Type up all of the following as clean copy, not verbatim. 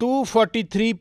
243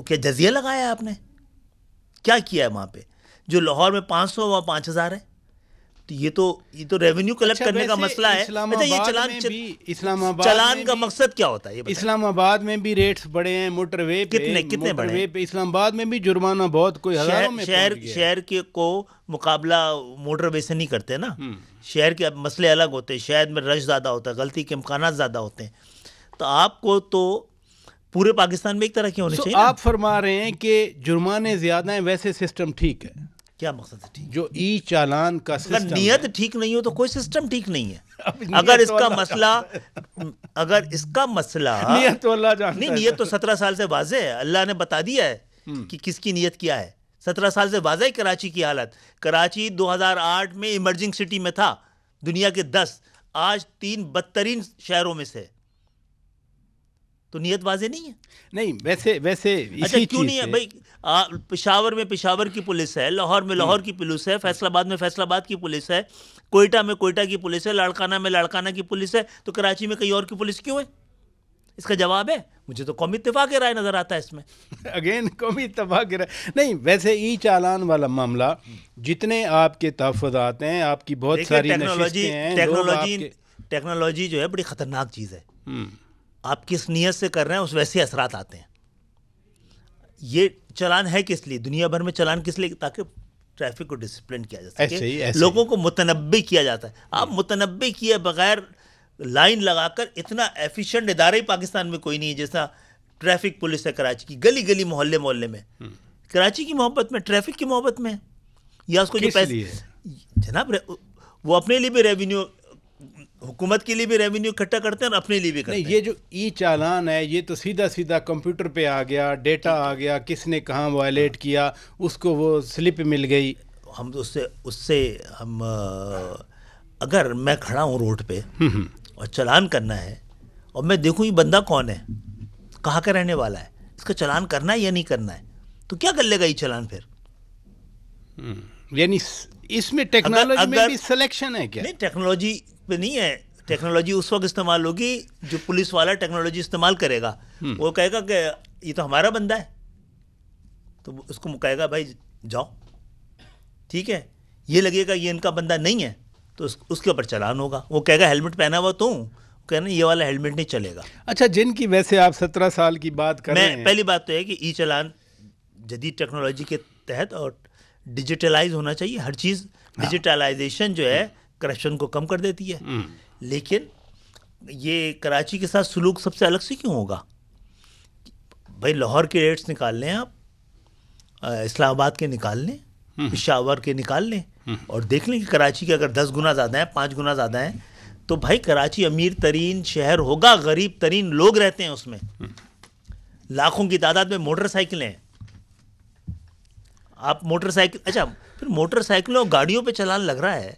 تو کیا جزیہ لگایا ہے آپ نے؟ کیا کیا ہے وہاں پہ؟ جو لاہور میں 500 وہاں 5000 ہے. تو یہ تو ریونیو کلیکٹ کرنے کا مسئلہ ہے. چلان کا مقصد کیا ہوتا ہے؟ اسلام آباد میں بھی ریٹس بڑے ہیں موٹر وے پہ. کتنے بڑے؟ اسلام آباد میں بھی جرمانہ بہت کوئی ہزاروں میں. شہر کے کو مقابلہ موٹر وے سے نہیں کرتے نا. شہر کے مسئلے الگ ہوتے ہیں. شہر میں رش زیادہ ہوتا ہے, غلطی کے امکانات زیادہ ہوتے ہیں. تو آپ کو تو پورے پاکستان میں ایک طرح کے ہونے چاہیے. آپ فرما رہے ہیں کہ جرمانے زیادہ ہیں, ویسے سسٹم ٹھیک ہے. کیا مقصد ہے ٹھیک؟ جو ای چالان کا سسٹم, نیت ٹھیک نہیں ہو تو کوئی سسٹم ٹھیک نہیں ہے. اگر اس کا مسئلہ نیت تو اللہ جانتا ہے. نیت تو 17 سال سے واضح ہے. اللہ نے بتا دیا ہے کہ کس کی نیت کیا ہے. 17 سال سے واضح ہے کراچی کی حالت. کراچی 2008 میں ایمرجنگ سٹی میں تھا, دنیا کے 10, آج 3 بدترین شہروں میں سے. تو نیت واضح نہیں ہے. نہیں ویسے اچھا کیوں نہیں ہے بھائی؟ پشاور میں پشاور کی پولیس ہے, لاہور میں لاہور کی پولیس ہے, فیصل آباد میں فیصل آباد کی پولیس ہے, کوئٹہ میں کوئٹہ کی پولیس ہے, لاڑکانہ میں لاڑکانہ کی پولیس ہے. تو کراچی میں کئی اور کی پولیس کیوں ہے؟ اس کا جواب ہے مجھے تو قومی اتفاق رائے نظر آتا ہے اس میں. اگین قومی اتفاق رائے نہیں. ویسے ای چالان والا معاملہ جتنے آپ کے تحفظات ہیں, آپ کی بہت ساری نشستیں ہیں. ٹیکنالوجی جو ہے بڑی خطرناک چیز ہے. آپ کس نیت سے کر رہے ہیں اس ویسے اثرات آتے ہیں. یہ چلان ہے کس لیے؟ دنیا بھر میں چلان کس لیے؟ تاکہ ٹریفک کو ڈسپلن کیا جا سکے, لوگوں کو متنبع کیا جاتا ہے. آپ متنبع کیے بغیر لائن لگا کر, اتنا ایفیشینٹ ادارہ ہی پاکستان میں کوئی نہیں ہے جیسا ٹریفک پولیس ہے کراچی کی. گلی گلی محلے محلے میں کراچی کی محبت میں, ٹریفک کی محبت میں, یا اس کو جو پیسے جناب وہ اپنے لیے بھی ریونیو, حکومت کے لیے بھی ریونیو اکٹھا کرتے ہیں اور اپنے لیے بھی کرتے ہیں. یہ جو ای چالان ہے یہ تو سیدھا کمپیوٹر پہ آ گیا, ڈیٹا آ گیا, کس نے کہاں وائلیٹ کیا اس کو وہ سلپ مل گئی. ہم اس سے ہم اگر میں کھڑا ہوں روڈ پہ اور چلان کرنا ہے اور میں دیکھوں یہ بندہ کون ہے, کہاں کا رہنے والا ہے, اس کا چلان کرنا ہے یا نہیں کرنا ہے, تو کیا کر لے گا یہ چلان پھر؟ یعنی اس میں ٹیکنالوجی میں بھی سلیکشن ہے کیا؟ نہیں, ٹیکنالوجی پہ نہیں ہے. ٹیکنالوجی اس وقت استعمال ہوگی جو پولیس والا ٹیکنالوجی استعمال کرے گا. وہ کہے گا کہ یہ تو ہمارا بندہ ہے, تو اس کو کہے گا بھائی جاؤ, ٹھیک ہے. یہ لگے گا یہ ان کا بندہ نہیں ہے تو اس کے اوپر چلان ہوگا. وہ کہے گا ہیلمٹ پہنا ہوا تو ہوں, کہنا یہ والا ہیلمٹ نہیں چلے گا. اچھا, جن کی ویسے آپ 17 سال کی بات کر رہے ہیں, پہلی بات تو ہے کہ ای چلان جدید ٹیکنالوجی کے تحت اور ڈیجیٹلائز ہونا چاہیے ہر چیز. ڈیجیٹلائزیشن جو ہے کرپشن کو کم کر دیتی ہے. لیکن یہ کراچی کے ساتھ سلوک سب سے الگ سے کیوں ہوگا؟ بھائی لاہور کے ریٹس نکال لیں آپ, اسلام آباد کے نکال لیں, پشاور کے نکال لیں, اور دیکھ لیں کہ کراچی کے اگر 10 گنا زیادہ ہیں, 5 گنا زیادہ ہیں, تو بھائی کراچی امیر ترین شہر ہوگا, غریب ترین لوگ رہتے ہیں اس میں, لاکھوں کی تعداد میں موٹر سائیکلیں ہیں. آپ موٹر سائیکل, اچھا پھر موٹر سائیکلوں گاڑیوں پہ چلان لگ رہا ہے,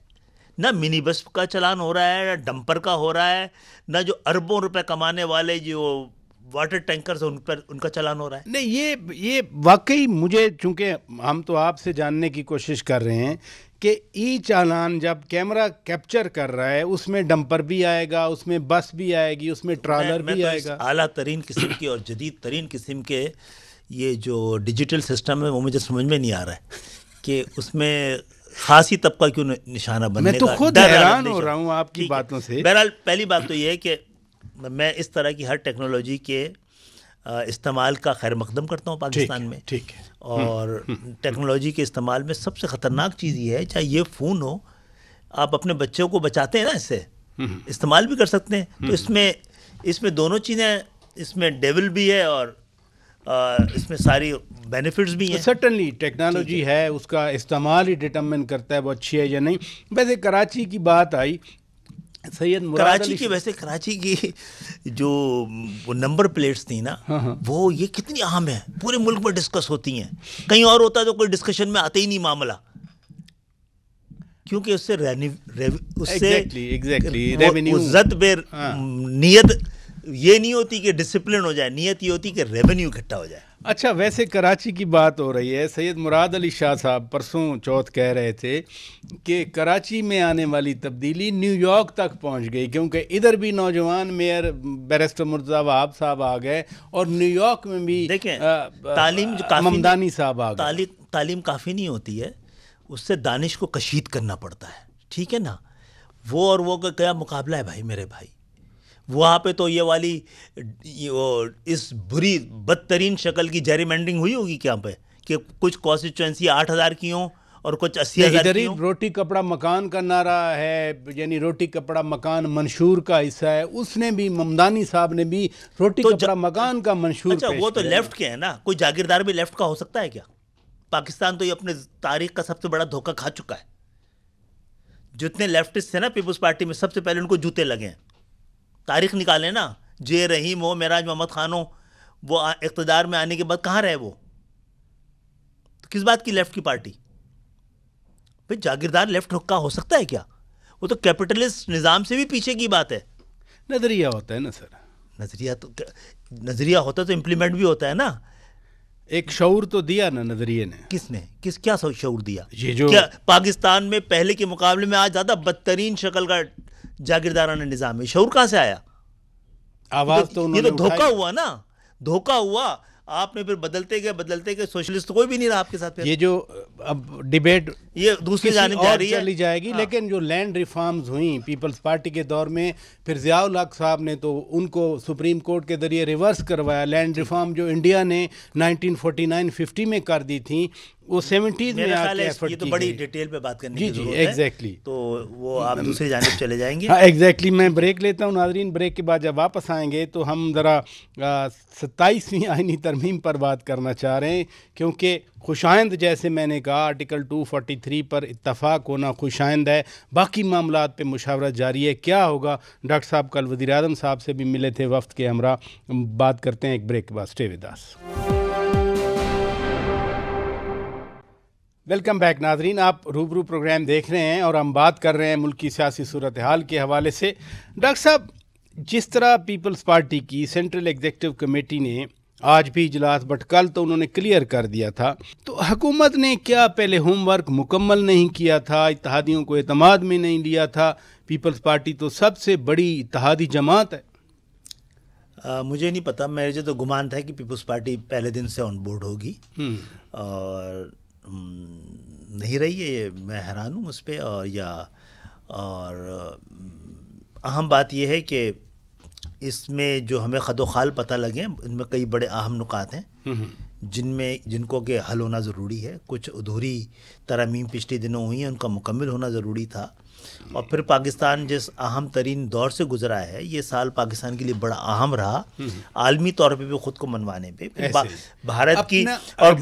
نہ منی بس کا چلان ہو رہا ہے, نہ ڈمپر کا ہو رہا ہے, نہ جو اربوں روپے کمانے والے جو واٹر ٹینکرز ان کا چلان ہو رہا ہے. نہیں, یہ واقعی مجھے, چونکہ ہم تو آپ سے جاننے کی کوشش کر رہے ہیں کہ ای چالان جب کیمرہ کیپچر کر رہا ہے اس میں ڈمپر بھی آئے گا, اس میں بس بھی آئے گی, اس میں ٹرالر بھی آئے گا. اعلیٰ ترین قسم کے اور جدید ترین قسم کے یہ جو ڈیجیٹل سسٹم ہے وہ مجھے سمجھ میں نہیں آ رہا ہے کہ اس میں خاصی طبقہ کیوں نشانہ بننے کا. میں تو خود حیران ہو رہا ہوں آپ کی باتوں سے. بہرحال پہلی بات تو یہ ہے کہ میں اس طرح کی ہر ٹیکنالوجی کے استعمال کا خیر مقدم کرتا ہوں پاکستان میں. ٹھیک ہے. اور ٹیکنالوجی کے استعمال میں سب سے خطرناک چیز یہ ہے, چاہے یہ فون ہو, آپ اپنے بچوں کو بچاتے ہیں نا اس سے, استعمال بھی کر سکتے ہیں. تو اس میں دونوں چیزیں, اس میں ڈیول بھی ہے اور اس میں ساری بینیفٹس بھی ہیں. سرٹنلی ٹیکنالوجی ہے, اس کا استعمال ہی ڈٹرمن کرتا ہے وہ اچھی ہے یا نہیں. ویسے کراچی کی بات آئی, سید مراد کراچی کی, ویسے کراچی کی جو وہ نمبر پلیٹس تھیں نا, وہ یہ کتنی اہم ہیں, پورے ملک میں ڈسکس ہوتی ہیں. کہیں اور ہوتا تو کوئی ڈسکشن میں آتے ہی نہیں معاملہ, کیونکہ اس سے عزت بے نیت یہ نہیں ہوتی کہ ڈسپلن ہو جائے, نیت یہ ہوتی کہ ریونیو اکٹھا ہو جائے. اچھا، ویسے کراچی کی بات ہو رہی ہے، سید مراد علی شاہ صاحب پرسوں چوتھ کہہ رہے تھے کہ کراچی میں آنے والی تبدیلی نیو یارک تک پہنچ گئی، کیونکہ ادھر بھی نوجوان میئر بیرسٹر مرتضیٰ وہاب صاحب آ گئے اور نیو یارک میں بھی دیکھیں تعلیم ممدانی صاحب آ گئے. تعلیم کافی نہیں ہوتی ہے، اس سے دانش کو کشید کرنا پڑتا ہے، ٹھیک ہے نا. وہ اور وہ کا کیا مقابلہ ہے بھائی میرے بھائی. وہاں پہ تو یہ والی اس بری بدترین شکل کی جیری مینڈنگ ہوئی ہوگی کیا پہ کہ کچھ کانسٹیچوئنسی 8,000 کی ہوں اور کچھ 80,000 کی ہوں. روٹی کپڑا مکان کا نعرہ ہے، یعنی روٹی کپڑا مکان منشور کا حصہ ہے. اس نے بھی ممدانی صاحب نے بھی روٹی کپڑا مکان کا منشور. اچھا وہ تو لیفٹ کے ہیں نا، کوئی جاگیردار بھی لیفٹ کا ہو سکتا ہے کیا؟ پاکستان تو یہ اپنے تاریخ کا سب سے بڑا دھوکہ کھا چکا ہے. جتنے لیفٹسٹ تھے نا پیپلز پارٹی میں، سب سے پہلے ان کو جوتے لگے ہیں. تاریخ نکالیں نا، جے رحیم ہو، معراج محمد خان ہو، وہ اقتدار میں آنے کے بعد کہاں رہے وہ؟ کس بات کی لیفٹ کی پارٹی؟ بھئی جاگیردار لیفٹ کا ہو سکتا ہے کیا؟ وہ تو کیپٹلسٹ نظام سے بھی پیچھے کی بات ہے. نظریہ ہوتا ہے نا سر. نظریہ ہوتا تو امپلیمنٹ بھی ہوتا ہے نا. ایک شعور تو دیا نا نظریے نے. کس نے کیا شعور دیا؟ یہ جو کیا پاکستان میں پہلے کے مقابلے میں آج زیادہ بدترین شکل کا جاگیردارانہ نظام ہے. شعور کہاں سے آیا؟ آواز تو یہ تو دھوکہ ہوا نا، دھوکہ ہوا. آپ نے پھر بدلتے گئے سوشلسٹ کوئی بھی نہیں رہا آپ کے ساتھ. یہ جو اب ڈیبیٹ یہ دوسری جانب جا رہی ہے، چلی جائے گی. لیکن جو لینڈ ریفارمز ہوئیں پیپلز پارٹی کے دور میں، پھر ضیاء الحق صاحب نے تو ان کو سپریم کورٹ کے ذریعے ریورس کروایا. لینڈ ریفارم جو انڈیا نے 1949-50 میں کر دی تھیں، وہ 70s میں آ کے ایفرٹ کی. یہ تو بڑی ڈیٹیل پہ بات کرنے کی ضرورت ہے. ایگزیکٹلی. تو وہ آپ دوسری جانب چلے جائیں گے. ہاں ایگزیکٹلی. میں بریک لیتا ہوں ناظرین. بریک کے بعد جب واپس آئیں گے تو ہم ذرا 27ویں آئینی ترمیم پر بات کرنا چاہ رہے ہیں، کیونکہ خوشائند جیسے میں نے کہا آرٹیکل 243 پر اتفاق ہونا خوشائند ہے. باقی معاملات پہ مشاورت جاری ہے. کیا ہوگا؟ ڈاکٹر صاحب کل وزیر اعظم صاحب سے بھی ملے تھے وفد کے ہمراہ. بات کرتے ہیں ایک بریک کے بعد. Stay with us. Welcome back ناظرین. آپ روبرو پروگرام دیکھ رہے ہیں اور ہم بات کر رہے ہیں ملک کی سیاسی صورتحال کے حوالے سے. ڈاکٹر صاحب، جس طرح پیپلز پارٹی کی سینٹرل ایگزیکٹو کمیٹی نے آج بھی اجلاس، بٹ کل تو انہوں نے کلیئر کر دیا تھا، تو حکومت نے کیا پہلے ہوم ورک مکمل نہیں کیا تھا؟ اتحادیوں کو اعتماد میں نہیں لیا تھا؟ پیپلز پارٹی تو سب سے بڑی اتحادی جماعت ہے. مجھے نہیں پتا، میرے جو تو گمان تھا کہ پیپلز پارٹی پہلے دن سے آن بورڈ ہوگی اور نہیں رہی ہے. میں حیران ہوں اس پہ. اور اہم بات یہ ہے کہ اس میں جو ہمیں خد و خال پتہ لگے، ان میں کئی بڑے اہم نکات ہیں جن کو کہ حل ہونا ضروری ہے. کچھ ادھوری ترامیم پچھلے دنوں ہوئی ہیں، ان کا مکمل ہونا ضروری تھا. اور پھر پاکستان جس اہم ترین دور سے گزرا ہے، یہ سال پاکستان کے لیے بڑا اہم رہا عالمی طور پہ بھی خود کو منوانے پہ. بھارت کی اور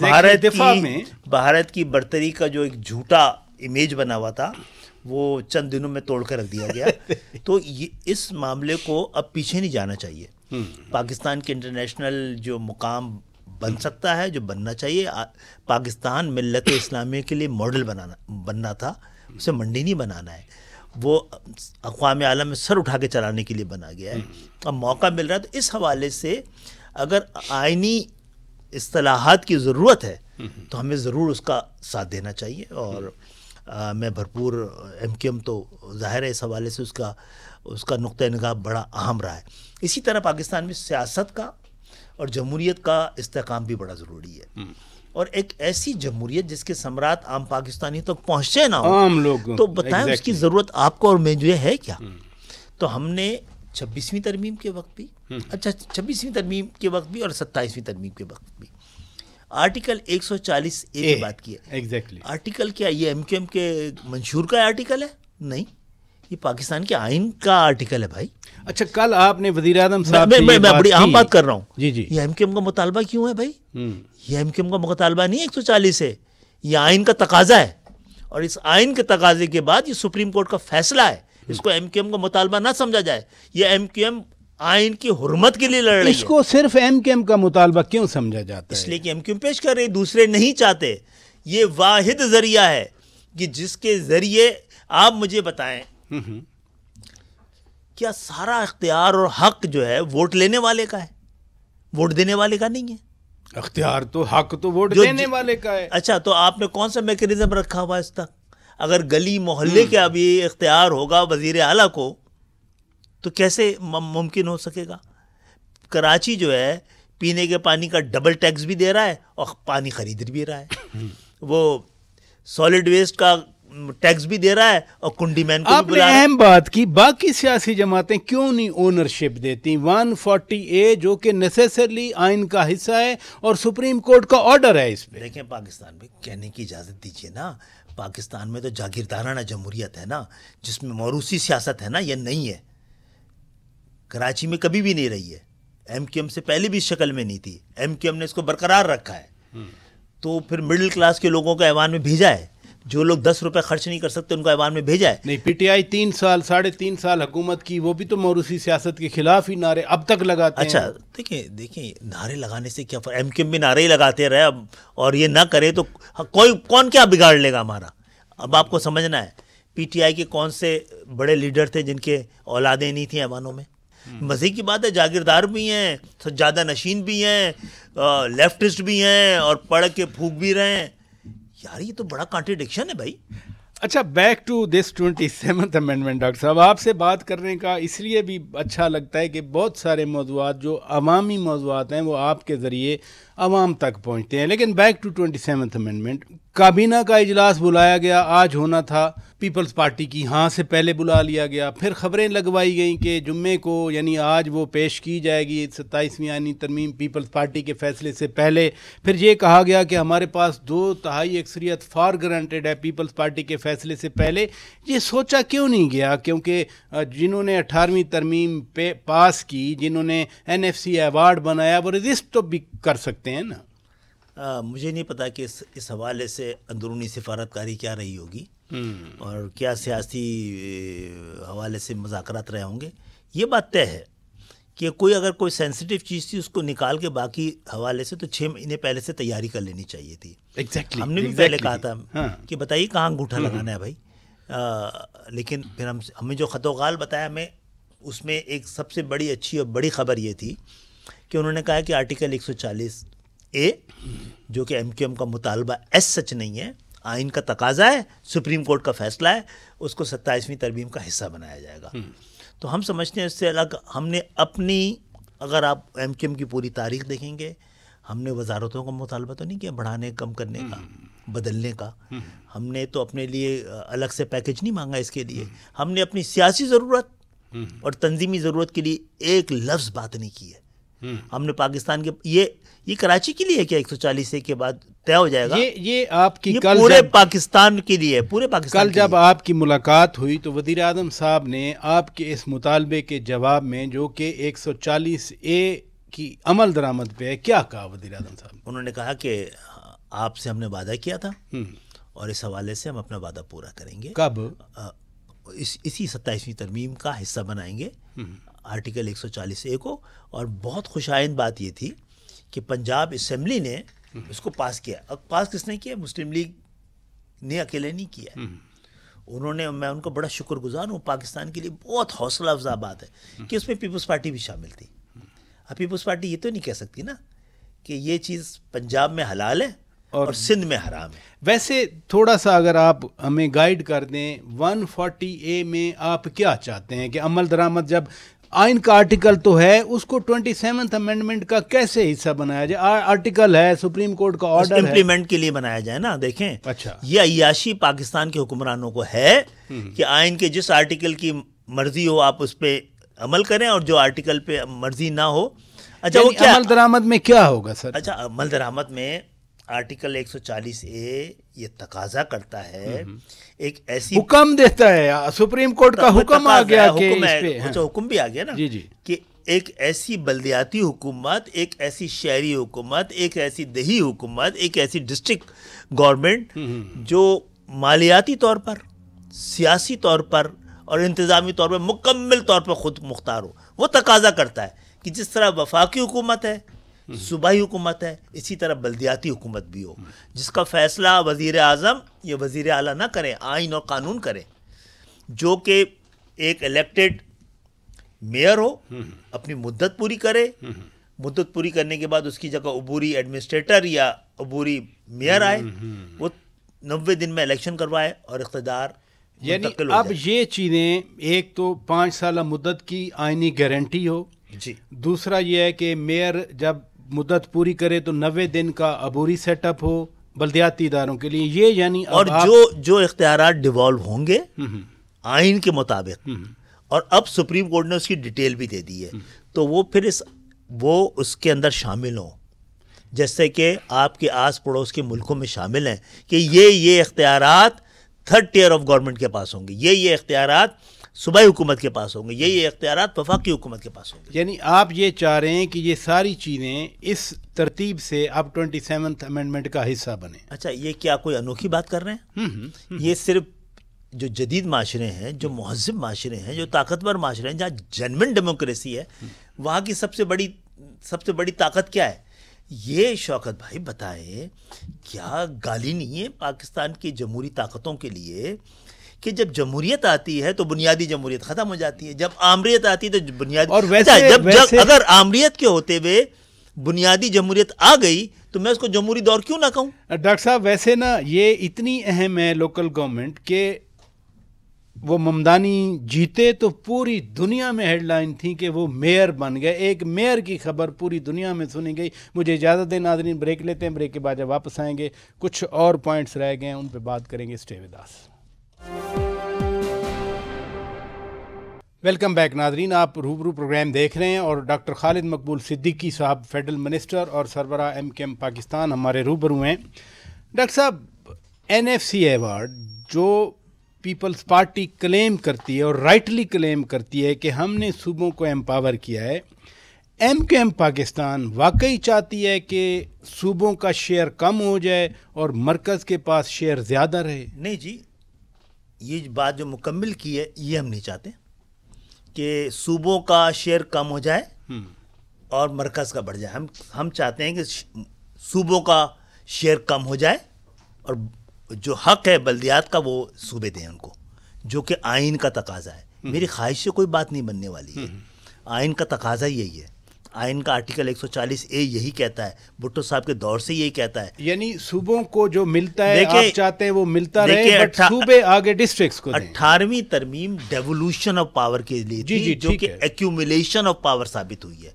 بھارت کی برتری کا جو ایک جھوٹا امیج بنا ہوا تھا، وہ چند دنوں میں توڑ کر رکھ دیا گیا. تو اس معاملے کو اب پیچھے نہیں جانا چاہیے. پاکستان کے انٹرنیشنل جو مقام بن سکتا ہے، جو بننا چاہیے، پاکستان ملت اسلامیہ کے لیے ماڈل بننا تھا، اسے منڈی نہیں بنانا ہے. وہ اقوام عالم میں سر اٹھا کے چلانے کے لیے بنا گیا ہے. اب موقع مل رہا ہے. تو اس حوالے سے اگر آئینی اصطلاحات کی ضرورت ہے تو ہمیں ضرور اس کا ساتھ دینا چاہیے. اور میں بھرپور ایم کیو ایم تو ظاہر ہے اس حوالے سے اس کا نقطہ نگاہ بڑا اہم رہا ہے. اسی طرح پاکستان میں سیاست کا اور جمہوریت کا استحکام بھی بڑا ضروری ہے. اور ایک ایسی جمہوریت جس کے ثمرات عام پاکستانی تک پہنچے نہ ہوں، تو بتائیں اس کی ضرورت آپ کو اور مجھے ہے کیا؟ تو ہم نے 26ویں ترمیم کے وقت بھی 26ویں ترمیم کے وقت بھی اور 27ویں ترمیم کے وقت بھی آرٹیکل 140 کی بات کی ہے. آرٹیکل کیا یہ ایم کیو ایم کے منشور کا آرٹیکل ہے؟ نہیں، یہ پاکستان کے آئین کا آرٹیکل ہے بھائی. اچھا، کل آپ نے وزیر اعظم صاحب میں بڑی اہم بات کر رہا ہوں. جی یہ ایم کیو ایم کا مطالبہ کیوں ہے بھائی؟ یہ ایم کیو ایم کا مطالبہ نہیں 140 ہے، یہ آئین کا تقاضا ہے. اور اس آئین کے تقاضے کے بعد یہ سپریم کورٹ کا فیصلہ ہے. اس کو ایم کیو ایم کا مطالبہ نہ سمجھا جائے. یہ ایم کیو ایم آئین کی حرمت کے لیے لڑ رہی ہے. اس کو صرف ایم کیو ایم کا مطالبہ کیوں سمجھا جاتا ہے؟ اس لیے کہ ایم کیو ایم پیش کر رہے، دوسرے نہیں چاہتے. یہ واحد ذریعہ ہے کہ جس کے ذریعے آپ مجھے بتائیں کیا سارا اختیار اور حق جو ہے ووٹ لینے والے کا ہے، ووٹ دینے والے کا نہیں ہے. اختیار تو حق تو ووٹ دینے والے کا ہے. اچھا تو آپ نے کون سا میکینزم رکھا ہوا اس تک؟ اگر گلی محلے کے اب یہ اختیار ہوگا وزیر اعلیٰ کو تو کیسے ممکن ہو سکے گا؟ کراچی جو ہے پینے کے پانی کا ڈبل ٹیکس بھی دے رہا ہے اور پانی خرید بھی رہا ہے، وہ سالڈ ویسٹ کا ٹیکس بھی دے رہا ہے اور کنڈی مین کو بھی بلا رہا ہے. آپ نے اہم بات کی، باقی سیاسی جماعتیں کیوں نہیں اونرشپ دیتی؟ 140A جو کہ نیسیسرلی آئین کا حصہ ہے اور سپریم کورٹ کا آرڈر ہے اس پہ. دیکھیں پاکستان میں کہنے کی اجازت دیجیے نا، پاکستان میں تو جاگیردارانہ جمہوریت ہے نا، جس میں موروثی سیاست ہے نا، یہ نہیں ہے. کراچی میں کبھی بھی نہیں رہی ہے، ایم کیو ایم سے پہلے بھی اس شکل میں نہیں تھی. ایم کیو ایم نے اس کو برقرار رکھا ہے. تو پھر مڈل کلاس کے لوگوں کو ایوان میں بھیجا ہے، جو لوگ 10 روپے خرچ نہیں کر سکتے ان کو ایوان میں بھیجا ہے. نہیں، پی ٹی آئی 3 سال 3.5 سال حکومت کی، وہ بھی تو موروثی سیاست کے خلاف ہی نعرے اب تک لگاتے ہیں. اچھا دیکھیں نعرے لگانے سے کیا فرق؟ ایم کیو ایم بھی نعرے ہی لگاتے رہے اب، اور یہ نہ کرے تو کون کیا بگاڑ لے گا ہمارا؟ اب آپ کو سمجھنا ہے پی ٹی آئی کے کون سے بڑے لیڈر تھے جن کے اولادیں نہیں تھیں ایوانوں میں. مزے کی بات ہے، جاگیردار بھی ہیں، سجادہ نشین بھی ہیں، لیفٹسٹ بھی ہیں، اور پڑھ کے پھونک بھی رہے ہیں. یار یہ تو بڑا کانٹرڈکشن ہے بھائی. اچھا، back to this 27th amendment. Doctor صاحب آپ سے بات کرنے کا اس لیے بھی اچھا لگتا ہے کہ بہت سارے موضوعات جو عوامی موضوعات ہیں وہ آپ کے ذریعے عوام تک پہنچتے ہیں. لیکن بیک ٹو 27th امینڈمنٹ، کابینہ کا اجلاس بلایا گیا، آج ہونا تھا، پیپلز پارٹی کی ہاں سے پہلے بلا لیا گیا، پھر خبریں لگوائی گئیں کہ جمعے کو یعنی آج وہ پیش کی جائے گی 27ویں آئینی ترمیم پیپلز پارٹی کے فیصلے سے پہلے. پھر یہ کہا گیا کہ ہمارے پاس 2/3 اکثریت فار گرانٹیڈ ہے پیپلز پارٹی کے فیصلے سے پہلے. یہ سوچا کیوں نہیں گیا؟ کیونکہ جنہوں نے 18ویں ترمیم پاس کی، جنہوں نے NFC ایوارڈ بنایا، وہ رجسٹ تو بھی کر سکتے ہیں نا. مجھے نہیں پتا کہ اس حوالے سے اندرونی سفارتکاری کیا رہی ہوگی اور کیا سیاسی حوالے سے مذاکرات رہے ہوں گے. یہ بات طے ہے کہ اگر کوئی سینسیٹیو چیز تھی اس کو نکال کے باقی حوالے سے تو 6 مہینے پہلے سے تیاری کر لینی چاہیے تھی. ہم نے بھی پہلے کہا تھا کہ بتائیے کہاں انگوٹھا لگانا ہے بھائی. لیکن پھر ہمیں جو خط و غال بتایا، ہمیں اس میں ایک سب سے بڑی اچھی اور بڑی خبر یہ تھی کہ انہوں نے کہا کہ آرٹیکل 140A جو کہ ایم کیو ایم کا مطالبہ ایس سچ نہیں ہے، آئین کا تقاضا ہے، سپریم کورٹ کا فیصلہ ہے، اس کو 27ویں ترمیم کا حصہ بنایا جائے گا. تو ہم سمجھتے ہیں اس سے الگ ہم نے اپنی، اگر آپ ایم کیو ایم کی پوری تاریخ دیکھیں گے، ہم نے وزارتوں کا مطالبہ تو نہیں کیا بڑھانے کم کرنے کا، بدلنے کا. ہم نے تو اپنے لیے الگ سے پیکج نہیں مانگا اس کے لیے. ہم نے اپنی سیاسی ضرورت اور تنظیمی ضرورت کے لیے ایک لفظ بات نہیں کی ہے. ہم نے پاکستان کے یہ کراچی کے لیے کیا 140A کے بعد طے ہو جائے گا؟ یہ آپ کی پورے پاکستان کے لیے، پورے پاکستان. کل جب آپ کی ملاقات ہوئی تو وزیر اعظم صاحب نے آپ کے اس مطالبے کے جواب میں جو کہ 140A کی عمل درآمد پہ ہے، کیا کہا وزیر اعظم صاحب؟ انہوں نے کہا کہ آپ سے ہم نے وعدہ کیا تھا اور اس حوالے سے ہم اپنا وعدہ پورا کریں گے. کب؟ اسی 27ویں ترمیم کا حصہ بنائیں گے آرٹیکل 140A کو. اور بہت خوش آئند بات یہ تھی کہ پنجاب اسمبلی نے اس کو پاس کیا. اب پاس کس نے کیا؟ مسلم لیگ نے اکیلے نہیں کیا. انہوں نے، میں ان کو بڑا شکر گزار ہوں، پاکستان کے لیے بہت حوصلہ افزا بات ہے کہ اس میں پیپلز پارٹی بھی شامل تھی. اب پیپلز پارٹی یہ تو نہیں کہہ سکتی نا کہ یہ چیز پنجاب میں حلال ہے اور سندھ میں حرام ہے. ویسے تھوڑا سا اگر آپ ہمیں گائیڈ کر دیں، 140A میں آپ کیا چاہتے ہیں کہ عمل درآمد، جب آئین کا آرٹیکل تو ہے، اس کو 27th امینڈمنٹ کا کیسے حصہ بنایا جائے؟ آرٹیکل ہے، سپریم کورٹ کا آرڈر ہے، امپلیمنٹ کے لیے بنایا جائے نا. دیکھیں اچھا، یہ عیاشی پاکستان کے حکمرانوں کو ہے کہ آئین کے جس آرٹیکل کی مرضی ہو آپ اس پہ عمل کریں اور جو آرٹیکل پہ مرضی نہ ہو. اچھا وہ کیا عمل درآمد میں کیا ہوگا سر؟ اچھا عمل درآمد میں آرٹیکل 140A یہ تقاضا کرتا ہے، ایک ایسی حکم دیتا ہے، سپریم کورٹ کا حکم آ گیا کہ حکم بھی آ گیا نا کہ ایک ایسی بلدیاتی حکومت، ایک ایسی شہری حکومت، ایک ایسی دیہی حکومت، ایک ایسی ڈسٹرکٹ گورنمنٹ جو مالیاتی طور پر، سیاسی طور پر اور انتظامی طور پر مکمل طور پر خود مختار ہو. وہ تقاضا کرتا ہے کہ جس طرح وفاقی حکومت ہے، صوبائی حکومت ہے، اسی طرح بلدیاتی حکومت بھی ہو، جس کا فیصلہ وزیر اعظم یا وزیر اعلیٰ نہ کریں، آئین اور قانون کریں، جو کہ ایک الیکٹڈ میئر ہو، اپنی مدت پوری کرے، مدت پوری کرنے کے بعد اس کی جگہ عبوری ایڈمنسٹریٹر یا عبوری میئر آئے, وہ 90 دن میں الیکشن کروائے اور اقتدار یعنی منتقل ہو اب جائے. یہ چیزیں, ایک تو 5 سالہ مدت کی آئینی گارنٹی ہو, جی دوسرا یہ ہے کہ میئر جب مدت پوری کرے تو 90 دن کا عبوری سیٹ اپ ہو بلدیاتی اداروں کے لیے, یہ یعنی اور جو اختیارات ڈیوالو ہوں گے آئین کے مطابق, اور اب سپریم کورٹ نے اس کی ڈیٹیل بھی دے دی ہے, تو وہ پھر وہ اس کے اندر شامل ہوں, جیسے کہ آپ کے آس پڑوس کے ملکوں میں شامل ہیں کہ یہ اختیارات تھرڈ ٹیئر آف گورنمنٹ کے پاس ہوں گے, یہ اختیارات صوبائی حکومت کے پاس ہوں گے, یہ اختیارات وفاقی حکومت کے پاس ہوں گے. یعنی آپ یہ چاہ رہے ہیں کہ یہ ساری چیزیں اس ترتیب سے اب 27th امینڈمنٹ کا حصہ بنے. اچھا, یہ کیا کوئی انوکھی بات کر رہے ہیں؟ یہ صرف جو جدید معاشرے ہیں, جو مہذب معاشرے ہیں, جو طاقتور معاشرے ہیں, جہاں جنوین ڈیموکریسی ہے, وہاں کی سب سے بڑی طاقت کیا ہے؟ یہ شوکت بھائی بتائیں, کیا گالی نہیں ہے پاکستان کی جمہوری طاقتوں کے لیے کہ جب جمہوریت آتی ہے تو بنیادی جمہوریت ختم ہو جاتی ہے, جب آمریت آتی ہے تو بنیادی, اور ویسے اگر آمریت کے ہوتے ہوئے بنیادی جمہوریت آ گئی تو میں اس کو جمہوری دور کیوں نہ کہوں؟ ڈاکٹر صاحب ویسے نا یہ اتنی اہم ہے لوکل گورنمنٹ کہ وہ ممدانی جیتے تو پوری دنیا میں ہیڈ لائن تھی کہ وہ میئر بن گئے, ایک میئر کی خبر پوری دنیا میں سنی گئی. مجھے اجازت دیں ناظرین, بریک لیتے ہیں, بریک کے بعد جب واپس آئیں گے کچھ اور پوائنٹس رہ گئے ہیں ان پہ بات کریں گے. Stay with us. Welcome back ناظرین, آپ روبرو پروگرام دیکھ رہے ہیں اور ڈاکٹر خالد مقبول صدیقی صاحب فیڈرل منسٹر اور سربراہ MKM پاکستان ہمارے روبرو ہیں. ڈاکٹر صاحب, NFC ایوارڈ جو پیپلز پارٹی کلیم کرتی ہے اور رائٹلی کلیم کرتی ہے کہ ہم نے صوبوں کو ایمپاور کیا ہے, MKM پاکستان واقعی چاہتی ہے کہ صوبوں کا شیئر کم ہو جائے اور مرکز کے پاس شیئر زیادہ رہے؟ نہیں جی, یہ بات جو مکمل کی ہے یہ ہم نہیں چاہتے کہ صوبوں کا شیئر کم ہو جائے اور مرکز کا بڑھ جائے. ہم چاہتے ہیں کہ صوبوں کا شیئر کم ہو جائے اور جو حق ہے بلدیات کا وہ صوبے دیں ان کو, جو کہ آئین کا تقاضا ہے. میری خواہش سے کوئی بات نہیں بننے والی ہے, آئین کا تقاضا یہی ہے. آئین کا آرٹیکل 140A یہی کہتا ہے, بھٹو صاحب کے دور سے یہی کہتا ہے. یعنی صوبوں کو جو ملتا ہے آپ چاہتے ہیں وہ ملتا رہے, بٹ صوبے آگے ڈسٹرکٹس کو دیں. 18ویں ترمیم ڈیولوشن آف پاور کے لیے تھی, جو کہ ایکیومولیشن آف پاور ثابت ہوئی ہے.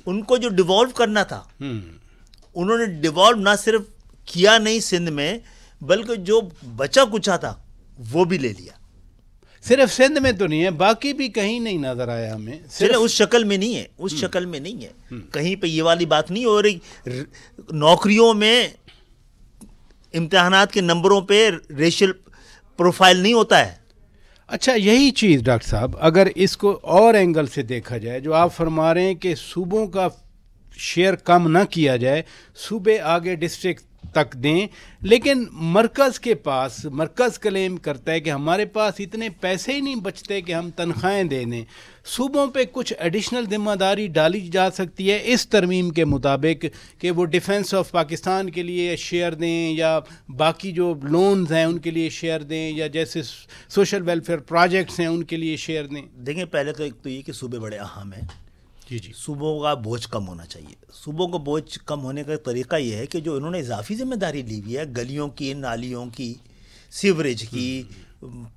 ان کو جو ڈیوالو کرنا تھا انہوں نے ڈیوالو نہ صرف کیا نہیں سندھ میں, بلکہ جو بچا کچا تھا وہ بھی لے لیا. صرف سندھ میں تو نہیں ہے, باقی بھی کہیں نہیں نظر آیا ہمیں. صرف اس شکل میں نہیں ہے, اس شکل میں نہیں ہے. کہیں پہ یہ والی بات نہیں ہو رہی. نوکریوں میں امتحانات کے نمبروں پہ ریشل پروفائل نہیں ہوتا ہے. اچھا, یہی چیز ڈاکٹر صاحب اگر اس کو اور اینگل سے دیکھا جائے, جو آپ فرما رہے ہیں کہ صوبوں کا شیئر کم نہ کیا جائے, صوبے آگے ڈسٹرکٹ تک دیں, لیکن مرکز کے پاس, مرکز کلیم کرتا ہے کہ ہمارے پاس اتنے پیسے ہی نہیں بچتے کہ ہم تنخواہیں دے دیں. صوبوں پہ کچھ ایڈیشنل ذمہ داری ڈالی جا سکتی ہے اس ترمیم کے مطابق کہ وہ ڈیفنس آف پاکستان کے لیے شیئر دیں, یا باقی جو لونز ہیں ان کے لیے شیئر دیں, یا جیسے سوشل ویلفیئر پروجیکٹس ہیں ان کے لیے شیئر دیں. دیکھیں, پہلے تو ایک تو یہ کہ صوبے بڑے اہم ہیں. جی جی, صوبوں کا بوجھ کم ہونا چاہیے. صوبوں کا بوجھ کم ہونے کا طریقہ یہ ہے کہ جو انہوں نے اضافی ذمہ داری لی ہوئی ہے, گلیوں کی, نالیوں کی, سیوریج کی,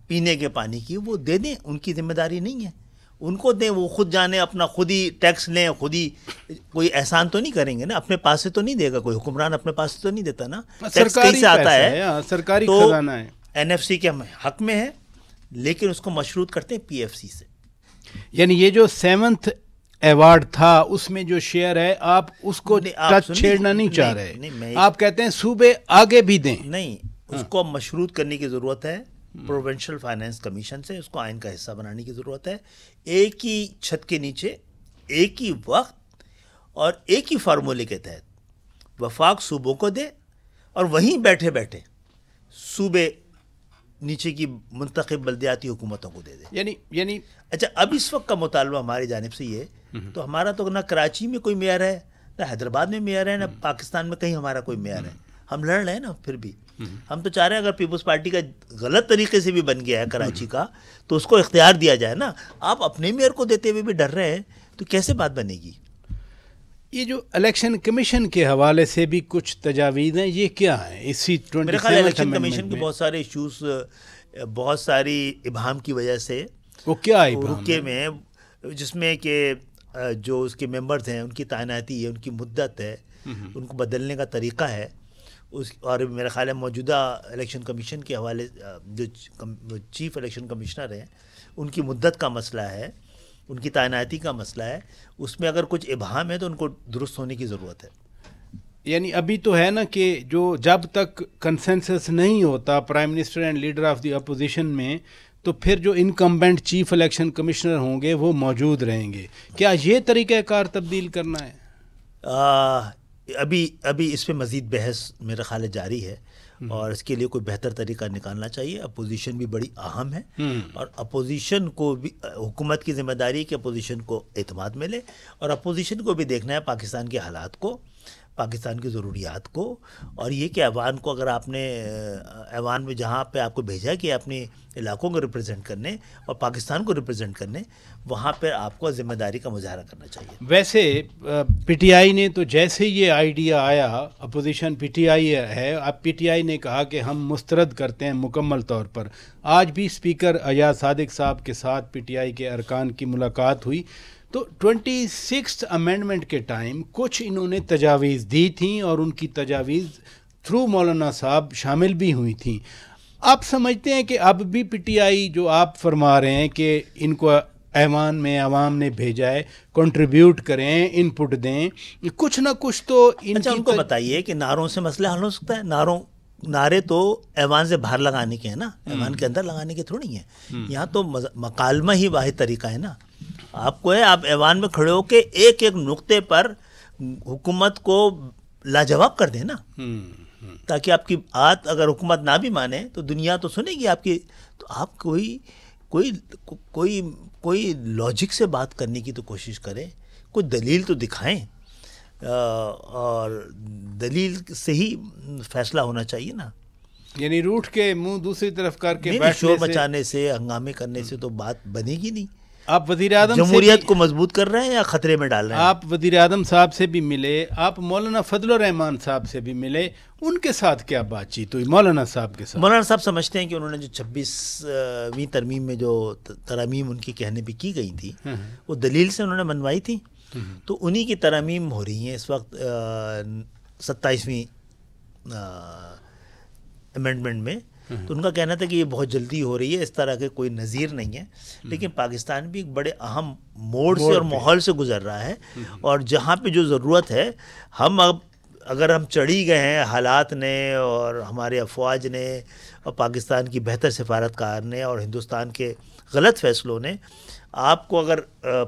پینے کے پانی کی, وہ دے دیں. ان کی ذمہ داری نہیں ہے, ان کو دیں. وہ خود جانے, اپنا خود ہی ٹیکس لیں, خود ہی. کوئی احسان تو نہیں کریں گے نا, اپنے پاس سے تو نہیں دے گا کوئی حکمران, اپنے پاس سے تو نہیں دیتا نا. ٹیکس کہیں سے آتا ہے, سرکاری خزانہ ہے. NFC کے حق میں ہے, لیکن اس کو مشروط کرتے ہیں PFC سے. یعنی یہ جو 7th ایوارڈ تھا اس میں جو شیئر ہے آپ اس کو ٹچ چھیڑنا نہیں چاہ رہے, آپ کہتے ہیں صوبے آگے بھی دیں. نہیں, اس کو مشروط کرنے کی ضرورت ہے پروونشل فائنانس کمیشن سے, اس کو آئین کا حصہ بنانے کی ضرورت ہے. ایک ہی چھت کے نیچے, ایک ہی وقت اور ایک ہی فارمولے کے تحت وفاق صوبوں کو دے, اور وہیں بیٹھے بیٹھے صوبے نیچے کی منتخب بلدیاتی حکومتوں کو دے دیں. یعنی اچھا, اب اس وقت کا مطالبہ ہماری جانب سے یہ, تو ہمارا تو نہ کراچی میں کوئی میئر ہے, نہ حیدرآباد میں میئر ہے, نہ پاکستان میں کہیں ہمارا کوئی میئر ہے. ہم لڑ رہے ہیں نا. پھر بھی ہم تو چاہ رہے ہیں اگر پیپلز پارٹی کا غلط طریقے سے بھی بن گیا ہے کراچی کا, تو اس کو اختیار دیا جائے نا. آپ اپنے میئر کو دیتے ہوئے بھی ڈر رہے ہیں, تو کیسے بات بنے گی؟ یہ جو الیکشن کمیشن کے حوالے سے بھی کچھ تجاویز ہیں، یہ کیا ہیں؟ اسی میرے خیال الیکشن کمیشن کے بہت سارے ایشوز بہت ساری ابہام کی وجہ سے وہ کیا ابہام رکے میں، جس میں کہ جو اس کے ممبرز ہیں ان کی تعیناتی ہے، ان کی مدت ہے، ان کو بدلنے کا طریقہ ہے، اور میرا خیال ہے موجودہ الیکشن کمیشن کے حوالے جو چیف الیکشن کمشنر ہیں ان کی مدت کا مسئلہ ہے، ان کی تعیناتی کا مسئلہ ہے، اس میں اگر کچھ ابہام ہے تو ان کو درست ہونے کی ضرورت ہے۔ یعنی ابھی تو ہے نا کہ جو جب تک کنسنسس نہیں ہوتا prime minister and leader of the opposition میں، تو پھر جو انکمبینٹ چیف الیکشن کمشنر ہوں گے وہ موجود رہیں گے۔ کیا یہ طریقہ کار تبدیل کرنا ہے؟ ابھی اس پہ مزید بحث میرا خیال ہے جاری ہے، اور اس کے لیے کوئی بہتر طریقہ نکالنا چاہیے۔ اپوزیشن بھی بڑی اہم ہے، اور اپوزیشن کو بھی، حکومت کی ذمہ داری ہے کہ اپوزیشن کو اعتماد ملے، اور اپوزیشن کو بھی دیکھنا ہے پاکستان کے حالات کو، پاکستان کی ضروریات کو، اور یہ کہ ایوان کو، اگر آپ نے ایوان میں جہاں پہ آپ کو بھیجا کہ اپنے علاقوں کو ریپرزینٹ کرنے اور پاکستان کو ریپرزینٹ کرنے، وہاں پہ آپ کو ذمہ داری کا مظاہرہ کرنا چاہیے۔ ویسے پی ٹی آئی نے تو جیسے یہ آئیڈیا آیا، اپوزیشن پی ٹی آئی ہے، اب پی ٹی آئی نے کہا کہ ہم مسترد کرتے ہیں مکمل طور پر۔ آج بھی اسپیکر ایاز صادق صاحب کے ساتھ پی ٹی آئی کے ارکان کی ملاقات ہوئی، تو 26 امینڈمنٹ کے ٹائم کچھ انہوں نے تجاویز دی تھیں، اور ان کی تجاویز تھرو مولانا صاحب شامل بھی ہوئی تھیں۔ آپ سمجھتے ہیں کہ اب بھی پی ٹی آئی جو آپ فرما رہے ہیں کہ ان کو ایوان میں عوام نے بھیجا ہے، کنٹریبیوٹ کریں، ان پٹ دیں، کچھ نہ کچھ تو ان کو بتائیے کہ نعروں سے مسئلہ حل ہو سکتا ہے؟ نعرے تو ایوان سے باہر لگانے کے ہیں نا، ایوان کے اندر لگانے کے تھوڑی ہیں۔ یہاں تو مکالمہ ہی واحد طریقہ ہے نا۔ آپ کو ہے، آپ ایوان میں کھڑے ہو کے ایک ایک نقطے پر حکومت کو لاجواب کر دیں نا، تاکہ آپ کی بات اگر حکومت نہ بھی مانے تو دنیا تو سنے گی آپ کی۔ تو آپ کوئی لاجک سے بات کرنے کی تو کوشش کریں، کوئی دلیل تو دکھائیں، اور دلیل سے ہی فیصلہ ہونا چاہیے نا۔ یعنی روٹ کے منہ دوسری طرف کر کے شور مچانے سے، ہنگامے کرنے سے تو بات بنے گی نہیں۔ آپ وزیر اعظم جمہوریت کو مضبوط کر رہے ہیں یا خطرے میں ڈال رہے ہیں؟ آپ وزیر اعظم صاحب سے بھی ملے، آپ مولانا فضل الرحمان صاحب سے بھی ملے، ان کے ساتھ کیا بات چیت ہوئی؟ مولانا صاحب کے ساتھ مولانا صاحب سمجھتے ہیں کہ انہوں نے جو 26ویں ترمیم میں جو ترامیم ان کے کہنے پہ کی گئی تھی وہ دلیل سے انہوں نے منوائی تھی، تو انہی کی ترامیم ہو رہی ہیں اس وقت 27ویں امینڈمنٹ میں۔ تو ان کا کہنا تھا کہ یہ بہت جلدی ہو رہی ہے، اس طرح کے کوئی نظیر نہیں ہے، لیکن پاکستان بھی ایک بڑے اہم موڑ سے اور ماحول سے گزر رہا ہے، اور جہاں پہ جو ضرورت ہے، اگر ہم چڑھی گئے ہیں حالات نے، اور ہمارے افواج نے، اور پاکستان کی بہتر سفارتکار نے، اور ہندوستان کے غلط فیصلوں نے آپ کو اگر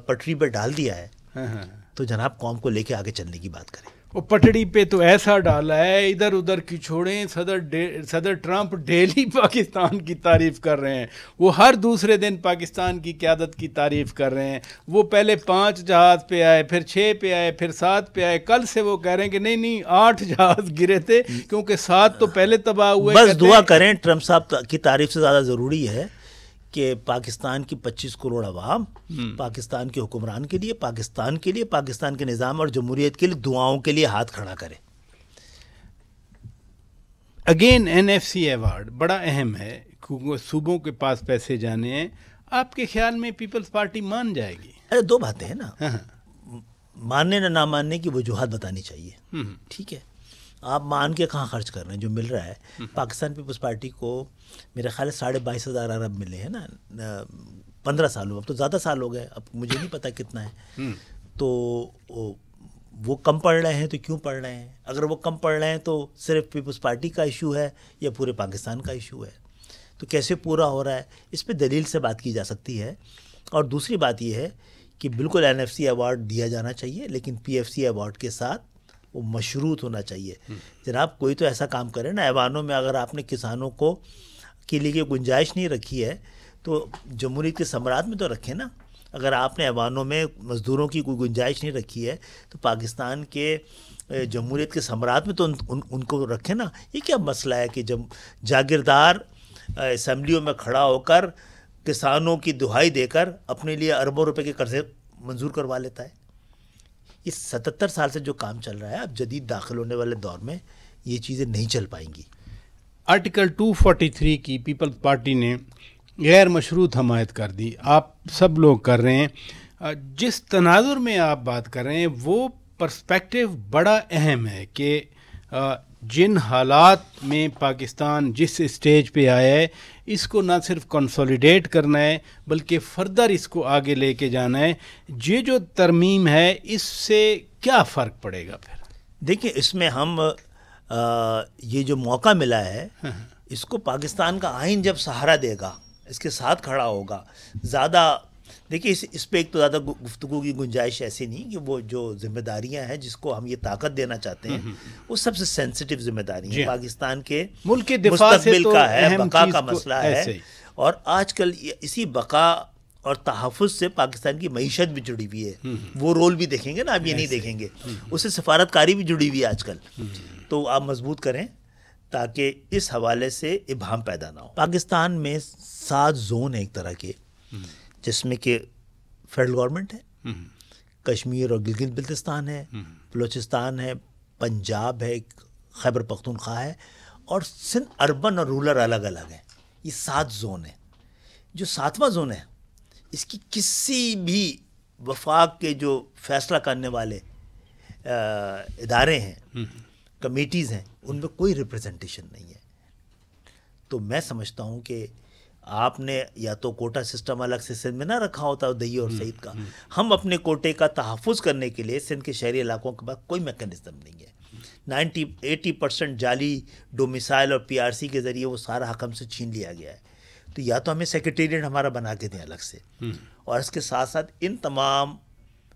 پٹری پہ ڈال دیا ہے، تو جناب قوم کو لے کے آگے چلنے کی بات کریں۔ وہ پٹڑی پہ تو ایسا ڈالا ہے، ادھر ادھر کی چھوڑیں۔ صدر ٹرمپ ڈیلی پاکستان کی تعریف کر رہے ہیں، وہ ہر دوسرے دن پاکستان کی قیادت کی تعریف کر رہے ہیں۔ وہ پہلے 5 جہاز پہ آئے، پھر 6 پہ آئے، پھر 7 پہ آئے، کل سے وہ کہہ رہے ہیں کہ نہیں 8 جہاز گرے تھے، کیونکہ 7 تو پہلے تباہ ہوئے۔ بس دعا کریں، ٹرمپ صاحب کی تعریف سے زیادہ ضروری ہے کہ پاکستان کی 25 کروڑ عوام پاکستان کے حکمران کے لیے، پاکستان کے لیے، پاکستان کے نظام اور جمہوریت کے لیے دعاؤں کے لیے ہاتھ کھڑا کرے۔ اگین NFC ایوارڈ بڑا اہم ہے، صوبوں کے پاس پیسے جانے ہیں، آپ کے خیال میں پیپلز پارٹی مان جائے گی؟ ارے 2 باتیں ہیں نا، ماننے نہ ماننے کی وجوہات بتانی چاہیے، ٹھیک ہے؟ آپ مان کے کہاں خرچ کر رہے ہیں؟ جو مل رہا ہے پاکستان پیپلز پارٹی کو میرے خیال ہے 22,500 ارب ملے ہیں نا 15 سالوں، اب تو زیادہ سال ہو گئے، اب مجھے نہیں پتا کتنا ہے۔ تو وہ کم پڑھ رہے ہیں تو کیوں پڑھ رہے ہیں؟ اگر وہ کم پڑھ رہے ہیں تو صرف پیپلز پارٹی کا ایشو ہے یا پورے پاکستان کا ایشو ہے؟ تو کیسے پورا ہو رہا ہے؟ اس پہ دلیل سے بات کی جا سکتی ہے۔ اور دوسری بات یہ ہے کہ بالکل NFC ایوارڈ دیا جانا چاہیے، لیکن PFC ایوارڈ کے ساتھ وہ مشروط ہونا چاہیے۔ جناب کوئی تو ایسا کام کرے نا، ایوانوں میں اگر آپ نے کسانوں کو کے لیے گنجائش نہیں رکھی ہے تو جمہوریت کے ثمرات میں تو رکھیں نا۔ اگر آپ نے ایوانوں میں مزدوروں کی کوئی گنجائش نہیں رکھی ہے تو پاکستان کے جمہوریت کے ثمرات میں تو ان کو رکھیں نا۔ یہ کیا مسئلہ ہے کہ جب جاگیردار اسمبلیوں میں کھڑا ہو کر کسانوں کی دہائی دے کر اپنے لیے اربوں روپے کے قرضے منظور کروا لیتا ہے؟ یہ 77 سال سے جو کام چل رہا ہے، اب جدید داخل ہونے والے دور میں یہ چیزیں نہیں چل پائیں گی۔ آرٹیکل 243 کی پیپلز پارٹی نے غیر مشروط حمایت کر دی، آپ سب لوگ کر رہے ہیں۔ جس تناظر میں آپ بات کر رہے ہیں وہ پرسپیکٹو بڑا اہم ہے کہ جن حالات میں پاکستان جس اسٹیج پہ آیا ہے اس کو نہ صرف کنسولیڈیٹ کرنا ہے بلکہ فردر اس کو آگے لے کے جانا ہے۔ یہ جو ترمیم ہے اس سے کیا فرق پڑے گا پھر؟ دیکھیں اس میں ہم یہ جو موقع ملا ہے اس کو پاکستان کا آئین جب سہارا دے گا، اس کے ساتھ کھڑا ہوگا، زیادہ دیکھیں اس پہ ایک تو زیادہ گفتگو کی گنجائش ایسی نہیں کہ وہ جو ذمہ داریاں ہیں جس کو ہم یہ طاقت دینا چاہتے ہیں وہ سب سے سینسٹیو ذمہ داری ہیں، پاکستان کے ملک کے دفاع سے مستقبل تو کا ہے، اہم بقا چیز کا تو مسئلہ ہے، اور آج کل اسی بقا اور تحفظ سے پاکستان کی معیشت بھی جڑی ہوئی ہے۔ وہ رول بھی دیکھیں گے نا، آپ یہ نہیں دیکھیں گے، اس سے سفارتکاری بھی جڑی ہوئی ہے آج کل، تو آپ مضبوط کریں تاکہ اس حوالے سے ابہام پیدا نہ ہو۔ پاکستان میں 7 زون ہیں ایک طرح کے، جس میں کہ فیڈرل گورنمنٹ ہے، کشمیر اور گلگت بلتستان ہے، بلوچستان ہے، پنجاب ہے، خیبر پختونخوا ہے، اور سندھ اربن اور رورل الگ الگ ہیں۔ یہ 7 زون ہیں۔ جو 7واں زون ہے اس کی کسی بھی وفاق کے جو فیصلہ کرنے والے ادارے ہیں، کمیٹیز ہیں، ان میں کوئی ریپرزنٹیشن نہیں ہے۔ تو میں سمجھتا ہوں کہ آپ نے یا تو کوٹا سسٹم الگ سے سندھ میں نہ رکھا ہوتا دہی اور سعید کا، ہم اپنے کوٹے کا تحفظ کرنے کے لیے سندھ کے شہری علاقوں کے پاس کوئی میکانزم نہیں ہے۔ 80% جعلی ڈومیسائل اور PRC کے ذریعے وہ سارا حق ہم سے چھین لیا گیا ہے۔ تو یا تو ہمیں سیکریٹریٹ ہمارا بنا کے دیں الگ سے، اور اس کے ساتھ ساتھ ان تمام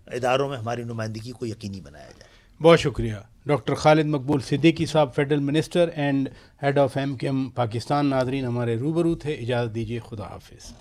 اداروں میں ہماری نمائندگی کو یقینی بنایا جائے۔ بہت شکریہ ڈاکٹر خالد مقبول صدیقی صاحب، federal minister and head of MKM Pakistan. ناظرین ہمارے روبرو تھے، اجازت دیجیے، خدا حافظ۔